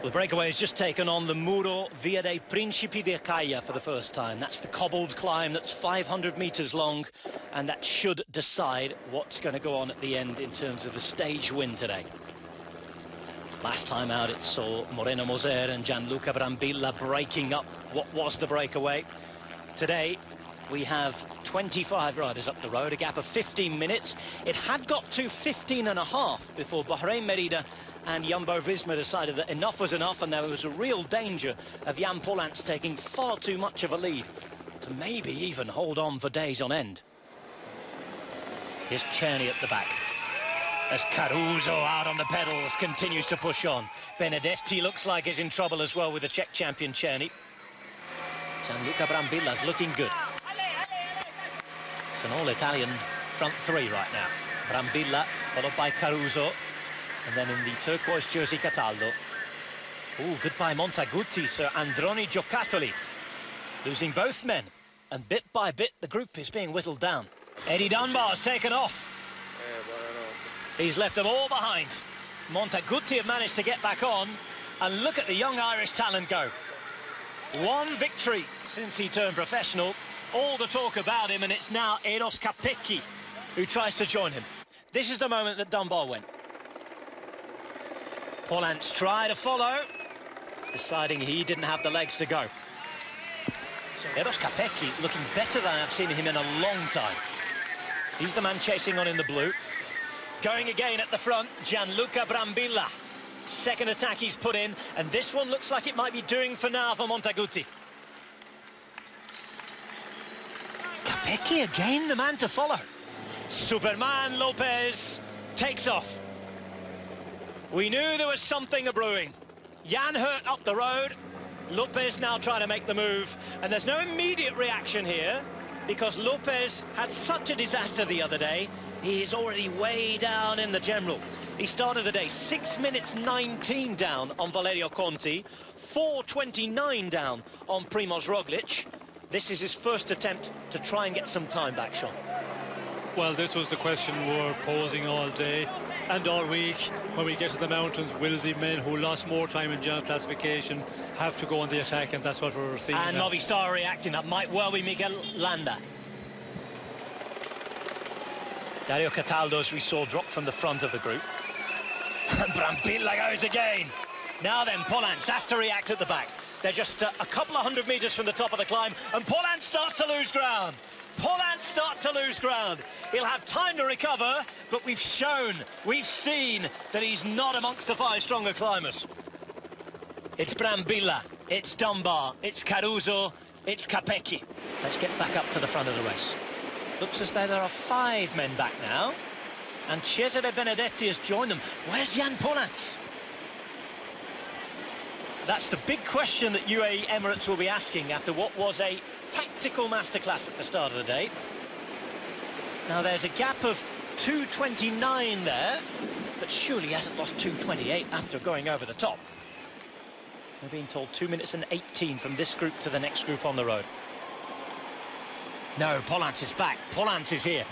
The breakaway has just taken on the Muro Via dei Principi di Acaia for the first time. That's the cobbled climb that's 500 meters long, and that should decide what's going to go on at the end in terms of the stage win today. Last time out it saw Moreno Moser and Gianluca Brambilla breaking up what was the breakaway. Today we have 25 riders up the road, a gap of 15 minutes. It had got to 15 and a half before Bahrain Merida and Jumbo-Visma decided that enough was enough, and there was a real danger of Jan Polans taking far too much of a lead to maybe even hold on for days on end. Here's Czerny at the back, as Caruso out on the pedals continues to push on. Benedetti looks like he's in trouble as well with the Czech champion Czerny. Gianluca Brambilla's looking good. It's an all-Italian front three right now. Brambilla followed by Caruso, and then in the turquoise jersey Cataldo. Oh, goodbye Montaguti, Sir Androni Giocattoli losing both men, and bit by bit the group is being whittled down. Eddie Dunbar's taken off. He's left them all behind. Montaguti have managed to get back on, and look at the young Irish talent go. One victory since he turned professional, all the talk about him, and it's now Eros Capecchi who tries to join him. This is the moment that Dunbar went. Polans tried to follow, deciding he didn't have the legs to go. So Eros Capecchi looking better than I've seen him in a long time. He's the man chasing on in the blue. Going again at the front, Gianluca Brambilla. Second attack he's put in, and this one looks like it might be doing for now for Montaguti. Capecchi again, the man to follow. Superman Lopez takes off. We knew there was something a-brewing. Jan Hurt up the road, Lopez now trying to make the move, and there's no immediate reaction here because Lopez had such a disaster the other day. He is already way down in the general. He started the day 6 minutes 19 down on Valerio Conti, 4:29 down on Primoz Roglic. This is his first attempt to try and get some time back, Sean. Well, this was the question we were posing all day and all week. When we get to the mountains, will the men who lost more time in general classification have to go on the attack? And that's what we're seeing. And Movistar reacting. That might well be Miguel Landa. Dario Cataldo, as we saw, dropped from the front of the group. And Brambilla goes again. Now then, Polans has to react at the back. They're just a couple of 100 meters from the top of the climb, and Polans starts to lose ground. Polans starts to lose ground. He'll have time to recover, but we've seen that he's not amongst the five stronger climbers. It's Brambilla, it's Dunbar, it's Caruso, it's Capecchi. Let's get back up to the front of the race. Looks as though there are 5 men back now, and Cesare Benedetti has joined them. Where's Jan Polans? That's the big question that UAE Emirates will be asking after what was a tactical masterclass at the start of the day. Now there's a gap of 2:29 there, but surely he hasn't lost 2:28 after going over the top. We're being told 2 minutes and 18 from this group to the next group on the road. No, Polans is back. Polans is here.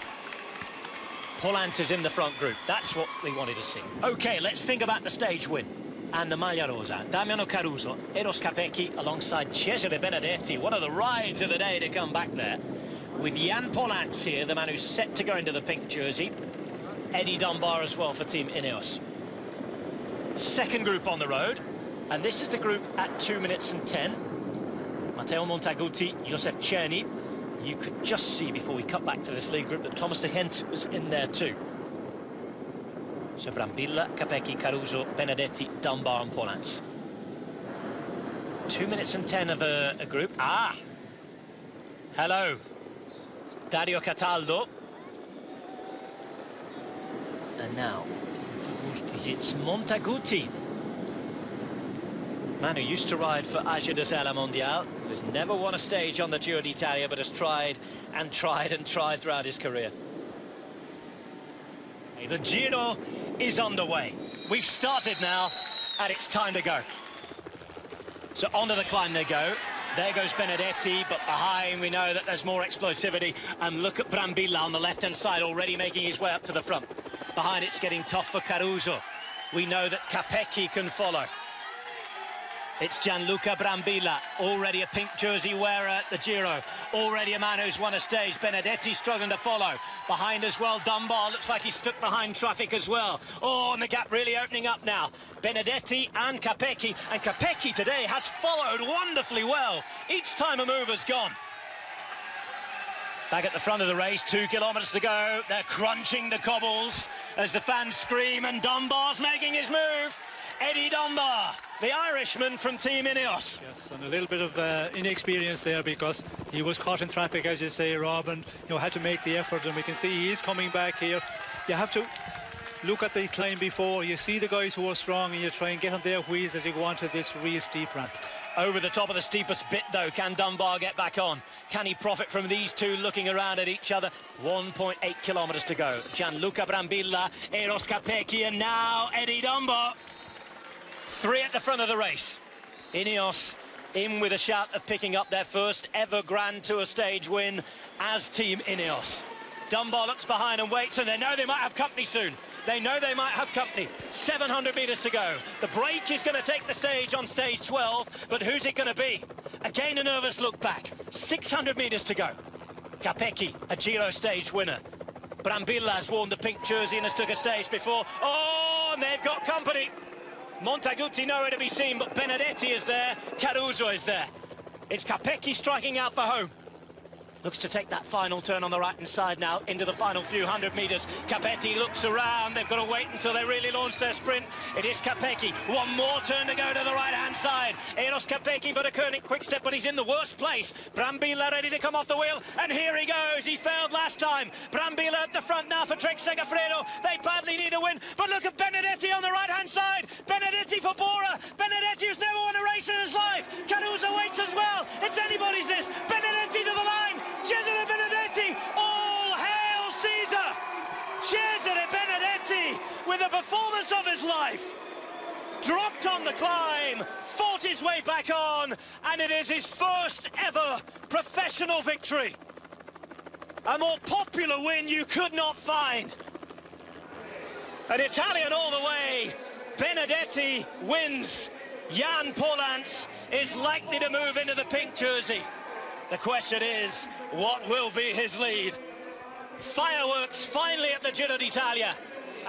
Polans is in the front group. That's what we wanted to see. OK, let's think about the stage win. And the Maglia Rosa, Damiano Caruso, Eros Capecchi alongside Cesare Benedetti. One of the rides of the day to come back there. With Jan Polans here, the man who's set to go into the pink jersey. Eddie Dunbar as well for Team Ineos. Second group on the road. And this is the group at 2 minutes and 10. Matteo Montaguti, Josef Czerny. You could just see before we cut back to this lead group that Thomas de Gent was in there too. So Brambilla, Capecchi, Caruso, Benedetti, Dunbar and Polans. 2 minutes and 10 of a group. Ah! Hello. Dario Cataldo. And now, it's Montaguti. Man who used to ride for Agio de Sela Mondial, who's never won a stage on the Giro D'Italia, but has tried and tried and tried throughout his career. The Giro is underway. We've started now, and it's time to go. So onto the climb they go. There goes Benedetti, but behind we know that there's more explosivity. And look at Brambilla on the left-hand side, already making his way up to the front. Behind it's getting tough for Caruso. We know that Capecchi can follow. It's Gianluca Brambilla, already a pink jersey wearer at the Giro, already a man who's won a stage. Benedetti struggling to follow. Behind as well, Dunbar looks like he's stuck behind traffic as well. Oh, and the gap really opening up now. Benedetti and Capecchi today has followed wonderfully well. Each time a mover's gone. Back at the front of the race, 2 kilometres to go. They're crunching the cobbles as the fans scream, and Dunbar's making his move. Eddie Dunbar, the Irishman from Team Ineos. Yes, and a little bit of inexperience there because he was caught in traffic, as you say, Rob, and had to make the effort, and we can see he is coming back here. You have to look at the climb before. You see the guys who are strong, and you try and get on their wheels as you go onto this real steep ramp. Over the top of the steepest bit, though, can Dunbar get back on? Can he profit from these two looking around at each other? 1.8 kilometres to go. Gianluca Brambilla, Eros Capecchi, and now Eddie Dunbar. 3 at the front of the race. Ineos in with a shout of picking up their first ever Grand Tour stage win as Team Ineos. Dunbar looks behind and waits, and they know they might have company soon. They know they might have company. 700 metres to go. The break is going to take the stage on stage 12, but who's it going to be? Again, a nervous look back. 600 metres to go. Capecchi, a Giro stage winner. Brambilla has worn the pink jersey and has took a stage before. Oh, and they've got company. Montaguti nowhere to be seen, but Benedetti is there. Caruso is there. It's Capecchi striking out for home. Looks to take that final turn on the right-hand side now into the final few hundred metres. Capecchi looks around. They've got to wait until they really launch their sprint. It is Capecchi. One more turn to go to the right-hand side. Eros Capecchi for the Koenig quick step, but he's in the worst place. Brambilla ready to come off the wheel, and here he goes. He failed last time. Brambilla at the front now for Trek Segafredo. They badly need a win, but look at Benedetti on the right-hand side. Benedetti for Bora. Benedetti who's never won a race in his life. Caruso waits as well. It's anybody's this. Benedetti to the line. Cesare Benedetti, all hail Caesar! Cesare Benedetti with the performance of his life. Dropped on the climb, fought his way back on, and it is his first ever professional victory. A more popular win you could not find. An Italian all the way. Benedetti wins. Jan Polans is likely to move into the pink jersey. The question is, what will be his lead? Fireworks finally at the Giro D'Italia.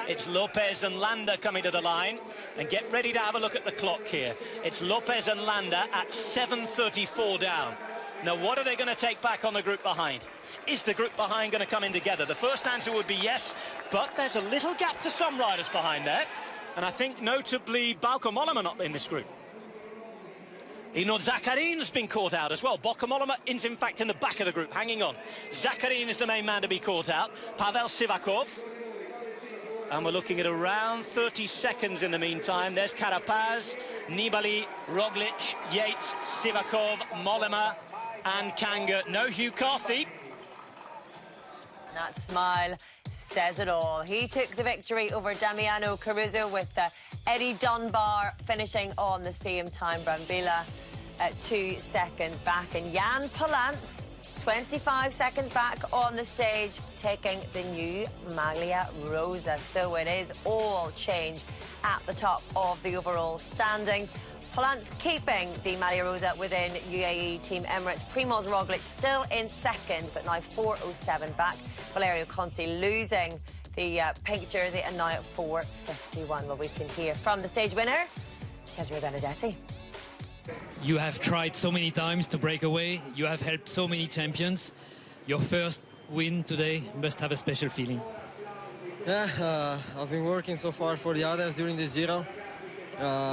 It's Lopez and Landa coming to the line. And get ready to have a look at the clock here. It's Lopez and Landa at 7:34 down. Now, what are they going to take back on the group behind? Is the group behind going to come in together? The first answer would be yes, but there's a little gap to some riders behind there. And I think notably Bauke Mollema not in this group. Ino Zakharin's been caught out as well. Bauke Mollema is in fact in the back of the group, hanging on. Zakharin is the main man to be caught out. Pavel Sivakov. And we're looking at around 30 seconds in the meantime. There's Carapaz, Nibali, Roglic, Yates, Sivakov, Mollema and Kanga. No Hugh Carthy. That smile says it all. He took the victory over Damiano Caruso with Eddie Dunbar finishing on the same time. Brambilla 2 seconds back, and Jan Polans 25 seconds back on the stage, taking the new Maglia Rosa. So it is all change at the top of the overall standings. Polans keeping the Maglia Rosa within UAE Team Emirates. Primoz Roglic still in second, but now 4:07 back. Valerio Conti losing the pink jersey and now at 4:51. Well, we can hear from the stage winner, Cesare Benedetti. You have tried so many times to break away. You have helped so many champions. Your first win today must have a special feeling. Yeah, I've been working so far for the others during this Giro.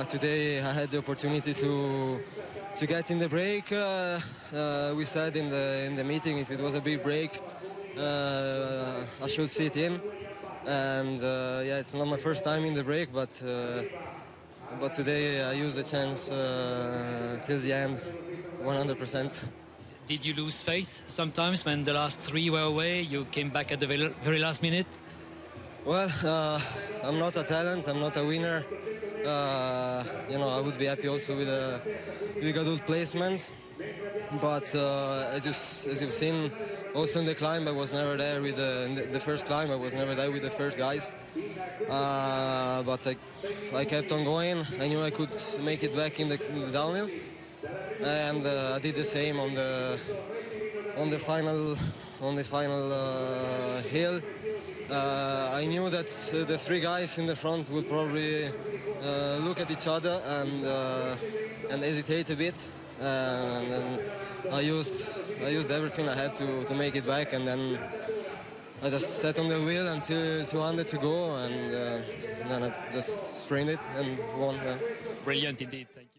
Today I had the opportunity to get in the break. We said in the meeting if it was a big break, I should sit in. And yeah, it's not my first time in the break, but today I used the chance till the end, 100%. Did you lose faith sometimes when the last 3 were away? You came back at the very last minute? Well, I'm not a talent, I'm not a winner. I would be happy also with a good placement. But as you've seen, also in the climb, I was never there with the first climb. I was never there with the first guys. But I kept on going. I knew I could make it back in the downhill, and I did the same on the final hill. I knew that the three guys in the front would probably look at each other and hesitate a bit, and then I used everything I had to make it back, and then I just sat on the wheel until 200 to go, and then I just sprinted and won. Brilliant indeed. Thank you.